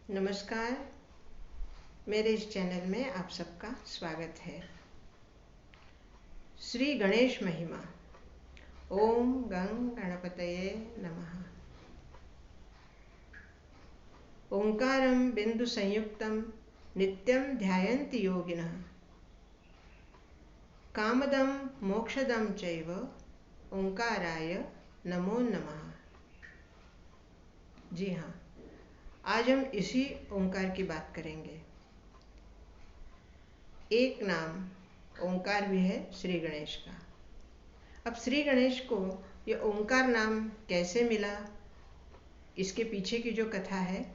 नमस्कार। मेरे इस चैनल में आप सबका स्वागत है। श्री गणेश महिमा। ओम गं गणपतये नमः। ओंकारं बिंदु संयुक्तं नित्यं ध्यायन्ति योगिनः। कामदं मोक्षदं चैव ओंकाराय नमो नमः। जी हाँ, आज हम इसी ओंकार की बात करेंगे। एक नाम ओंकार भी है श्री गणेश का। अब श्री गणेश को ये ओंकार नाम कैसे मिला, इसके पीछे की जो कथा है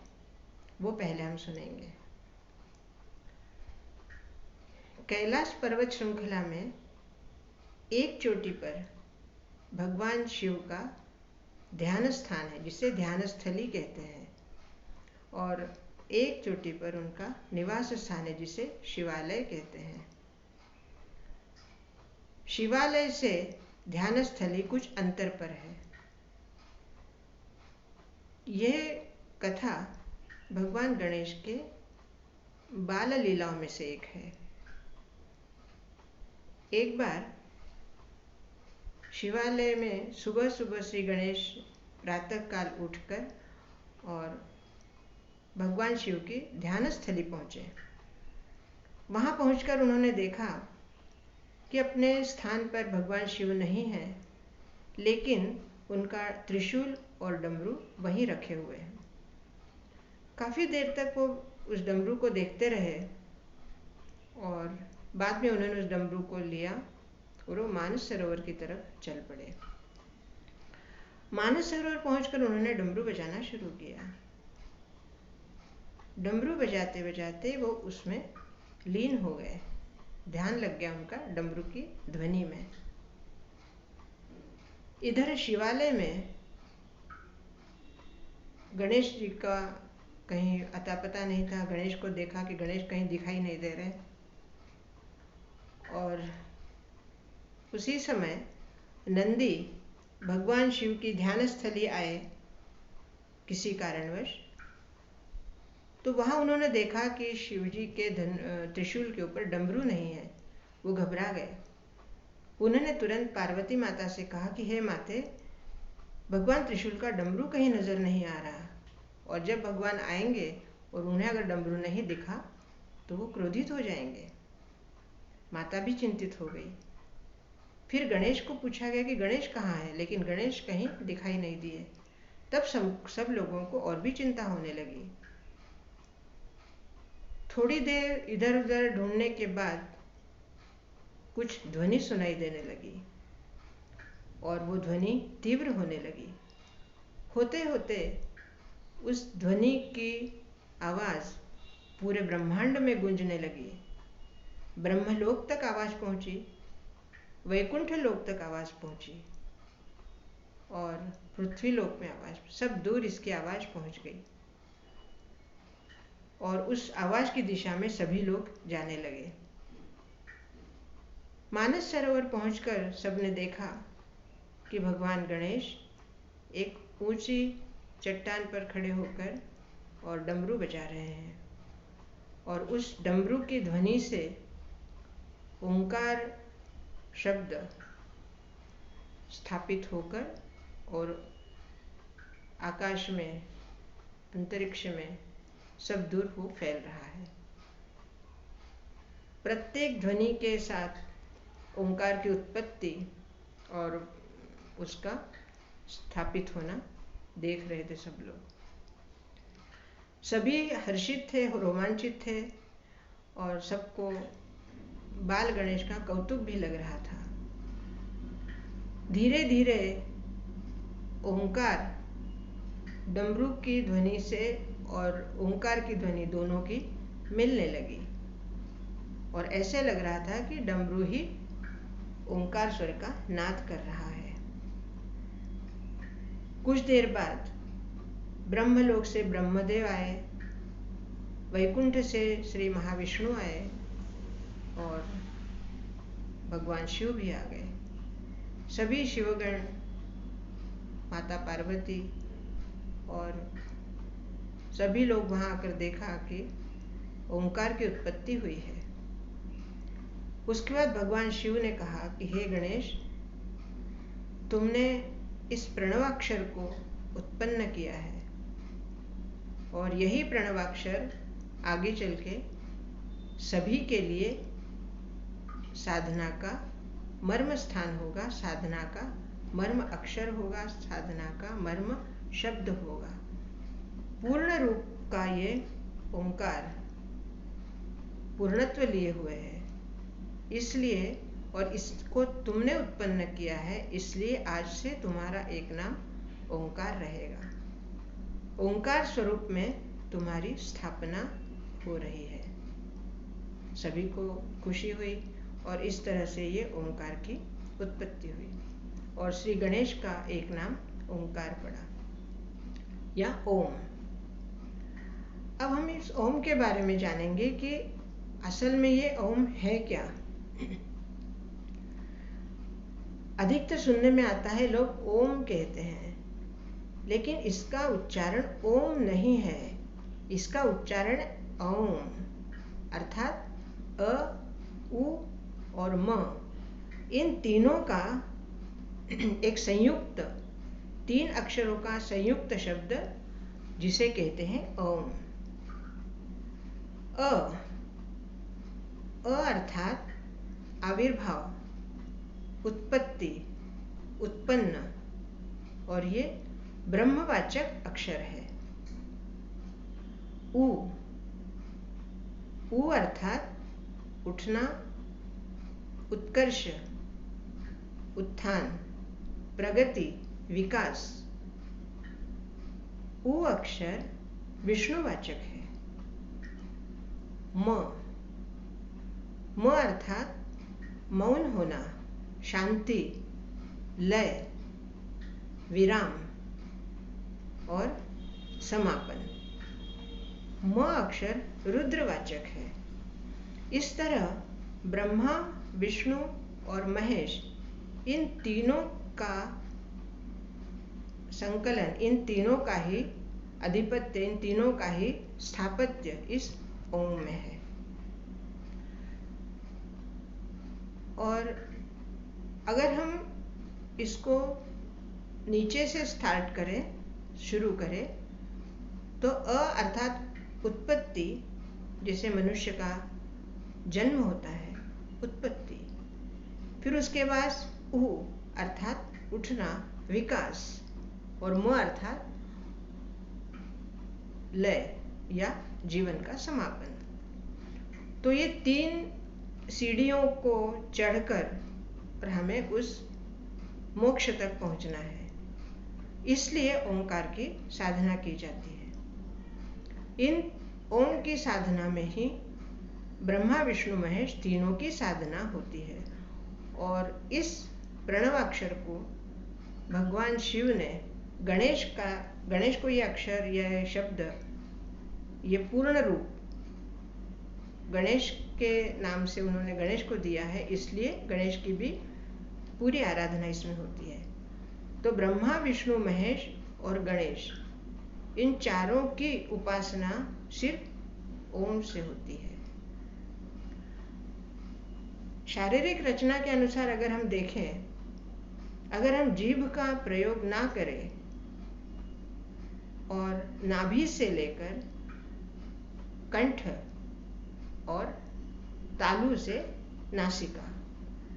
वो पहले हम सुनेंगे। कैलाश पर्वत श्रृंखला में एक चोटी पर भगवान शिव का ध्यान स्थान है, जिसे ध्यान स्थली कहते हैं, और एक चोटी पर उनका निवास स्थान है, जिसे शिवालय कहते हैं। शिवालय से ध्यान स्थली कुछ अंतर पर है। यह कथा भगवान गणेश के बाल लीलाओं में से एक है। एक बार शिवालय में सुबह सुबह श्री गणेश प्रातः काल उठकर और भगवान शिव की ध्यान स्थली पहुँचे। वहाँ पहुंचकर उन्होंने देखा कि अपने स्थान पर भगवान शिव नहीं हैं, लेकिन उनका त्रिशूल और डमरू वहीं रखे हुए हैं। काफ़ी देर तक वो उस डमरू को देखते रहे और बाद में उन्होंने उस डमरू को लिया और वो मानस सरोवर की तरफ चल पड़े। मानस सरोवर पहुंचकर उन्होंने डमरू बजाना शुरू किया। डमरू बजाते बजाते वो उसमें लीन हो गए। ध्यान लग गया उनका डमरू की ध्वनि में। इधर शिवालय में गणेश जी का कहीं अता पता नहीं था। गणेश को देखा कि गणेश कहीं दिखाई नहीं दे रहे, और उसी समय नंदी भगवान शिव की ध्यान स्थली आए किसी कारणवश। तो वहाँ उन्होंने देखा कि शिव जी के त्रिशूल के ऊपर डमरू नहीं है। वो घबरा गए। उन्होंने तुरंत पार्वती माता से कहा कि हे माते, भगवान त्रिशूल का डमरू कहीं नजर नहीं आ रहा, और जब भगवान आएंगे और उन्हें अगर डमरू नहीं दिखा तो वो क्रोधित हो जाएंगे। माता भी चिंतित हो गई। फिर गणेश को पूछा गया कि गणेश कहाँ है, लेकिन गणेश कहीं दिखाई नहीं दिए। तब सब लोगों को और भी चिंता होने लगी। थोड़ी देर इधर उधर ढूंढने के बाद कुछ ध्वनि सुनाई देने लगी, और वो ध्वनि तीव्र होने लगी। होते होते उस ध्वनि की आवाज़ पूरे ब्रह्मांड में गूंजने लगी। ब्रह्मलोक तक आवाज़ पहुंची, वैकुंठ लोक तक आवाज़ पहुंची, और पृथ्वी लोक में आवाज़, सब दूर इसकी आवाज़ पहुंच गई। और उस आवाज़ की दिशा में सभी लोग जाने लगे। मानस सरोवर पहुंचकर सबने देखा कि भगवान गणेश एक ऊंची चट्टान पर खड़े होकर और डमरू बजा रहे हैं, और उस डमरू की ध्वनि से ओंकार शब्द स्थापित होकर और आकाश में, अंतरिक्ष में सब दूर हो फैल रहा है। प्रत्येक ध्वनि के साथ ओंकार की उत्पत्ति और उसका स्थापित होना देख रहे थे सब लोग। सभी हर्षित थे, रोमांचित थे, और सबको बाल गणेश का कौतुक भी लग रहा था। धीरे धीरे ओंकार डमरू की ध्वनि से और ओंकार की ध्वनि दोनों की मिलने लगी, और ऐसे लग रहा था कि डमरू ही ओंकार स्वर का नाद कर रहा है। कुछ देर बाद ब्रह्मलोक से ब्रह्मदेव आए, वैकुंठ से श्री महाविष्णु आए, और भगवान शिव भी आ गए। सभी शिवगण, माता पार्वती और सभी लोग वहां आकर देखा कि ओंकार की उत्पत्ति हुई है। उसके बाद भगवान शिव ने कहा कि हे गणेश, तुमने इस प्रणवाक्षर को उत्पन्न किया है और यही प्रणवाक्षर आगे चल के सभी के लिए साधना का मर्म स्थान होगा, साधना का मर्म अक्षर होगा, साधना का मर्म शब्द होगा। पूर्ण रूप का ये ओंकार पूर्णत्व लिए हुए है, इसलिए और इसको तुमने उत्पन्न किया है, इसलिए आज से तुम्हारा एक नाम ओंकार रहेगा। ओंकार स्वरूप में तुम्हारी स्थापना हो रही है। सभी को खुशी हुई और इस तरह से ये ओंकार की उत्पत्ति हुई और श्री गणेश का एक नाम ओंकार पड़ा या ओम। अब हम इस ओम के बारे में जानेंगे कि असल में ये ओम है क्या। अधिकतर सुनने में आता है लोग ओम कहते हैं, लेकिन इसका उच्चारण ओम नहीं है, इसका उच्चारण ओम अर्थात अ, उ और म, इन तीनों का एक संयुक्त, 3 अक्षरों का संयुक्त शब्द जिसे कहते हैं ओम। अ अर्थात आविर्भाव, उत्पत्ति, उत्पन्न, और ये ब्रह्मवाचक अक्षर है। उ अर्थात उठना, उत्कर्ष, उत्थान, प्रगति, विकास। उ अक्षर विष्णुवाचक है। म अर्थात मौन होना, शांति, लय, विराम और समापन। म अक्षर रुद्रवाचक है। इस तरह ब्रह्मा, विष्णु और महेश, इन तीनों का संकलन, इन तीनों का ही आधिपत्य, इन तीनों का ही स्थापत्य इस ओम में है। और अगर हम इसको नीचे से स्टार्ट करें, शुरू करें, तो अ अर्थात उत्पत्ति, जैसे मनुष्य का जन्म होता है, उत्पत्ति। फिर उसके बाद उ अर्थात उठना, विकास, और म अर्थात लय या जीवन का समापन। तो ये 3 सीढ़ियों को चढ़कर और हमें उस मोक्ष तक पहुंचना है, इसलिए ओंकार की साधना की जाती है। इन ओम की साधना में ही ब्रह्मा, विष्णु, महेश तीनों की साधना होती है। और इस प्रणवाक्षर को भगवान शिव ने गणेश को ये अक्षर, यह शब्द, ये पूर्ण रूप गणेश के नाम से उन्होंने गणेश को दिया है, इसलिए गणेश की भी पूरी आराधना इसमें होती है। तो ब्रह्मा, विष्णु, महेश और गणेश, इन चारों की उपासना सिर्फ ओम से होती है। शारीरिक रचना के अनुसार अगर हम देखें, अगर हम जीभ का प्रयोग ना करें और नाभि से लेकर कंठ और तालु से नासिका,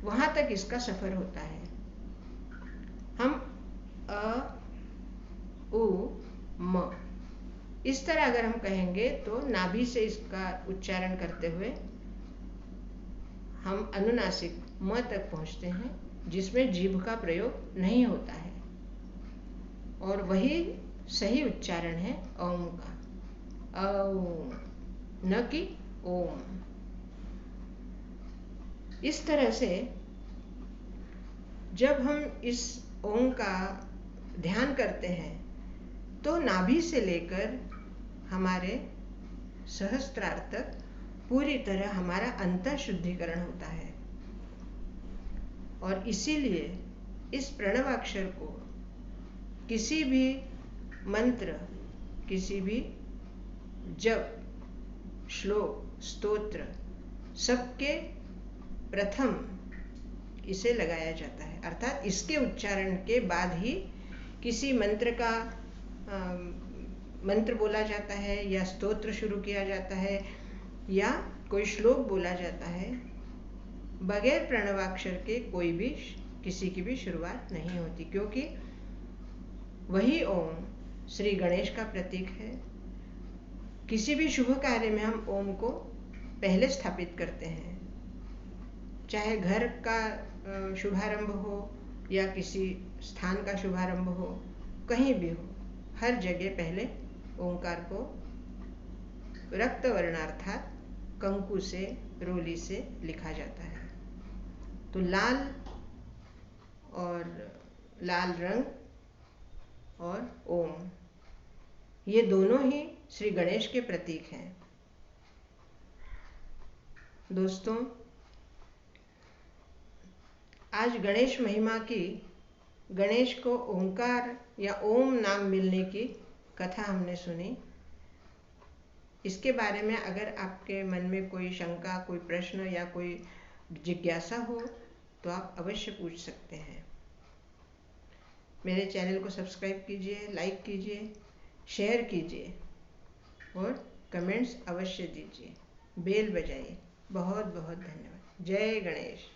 वहां तक इसका सफर होता है। हम अ, उ, म इस तरह अगर हम कहेंगे तो नाभि से इसका उच्चारण करते हुए हम अनुनासिक म तक पहुंचते हैं, जिसमें जीभ का प्रयोग नहीं होता है, और वही सही उच्चारण है ओम का, औ, न कि ओम। इस तरह से जब हम इस ओम का ध्यान करते हैं तो नाभि से लेकर हमारे सहस्त्रार तक पूरी तरह हमारा अंतर शुद्धिकरण होता है। और इसीलिए इस प्रणवाक्षर को किसी भी मंत्र, किसी भी जप, श्लोक, स्तोत्र सबके प्रथम इसे लगाया जाता है, अर्थात इसके उच्चारण के बाद ही किसी मंत्र का मंत्र बोला जाता है या स्तोत्र शुरू किया जाता है या कोई श्लोक बोला जाता है। बगैर प्रणवाक्षर के कोई भी किसी की भी शुरुआत नहीं होती, क्योंकि वही ओम श्री गणेश का प्रतीक है। किसी भी शुभ कार्य में हम ओम को पहले स्थापित करते हैं, चाहे घर का शुभारंभ हो या किसी स्थान का शुभारंभ हो, कहीं भी हो, हर जगह पहले ओंकार को रक्त वर्ण अर्थात कंकु से, रोली से लिखा जाता है। तो लाल रंग और ओम, ये दोनों ही श्री गणेश के प्रतीक हैं। दोस्तों, आज गणेश महिमा की, गणेश को ओंकार या ओम नाम मिलने की कथा हमने सुनी। इसके बारे में अगर आपके मन में कोई शंका, कोई प्रश्न या कोई जिज्ञासा हो तो आप अवश्य पूछ सकते हैं। मेरे चैनल को सब्सक्राइब कीजिए, लाइक कीजिए, शेयर कीजिए और कमेंट्स अवश्य दीजिए, बेल बजाइए। बहुत बहुत धन्यवाद। जय गणेश।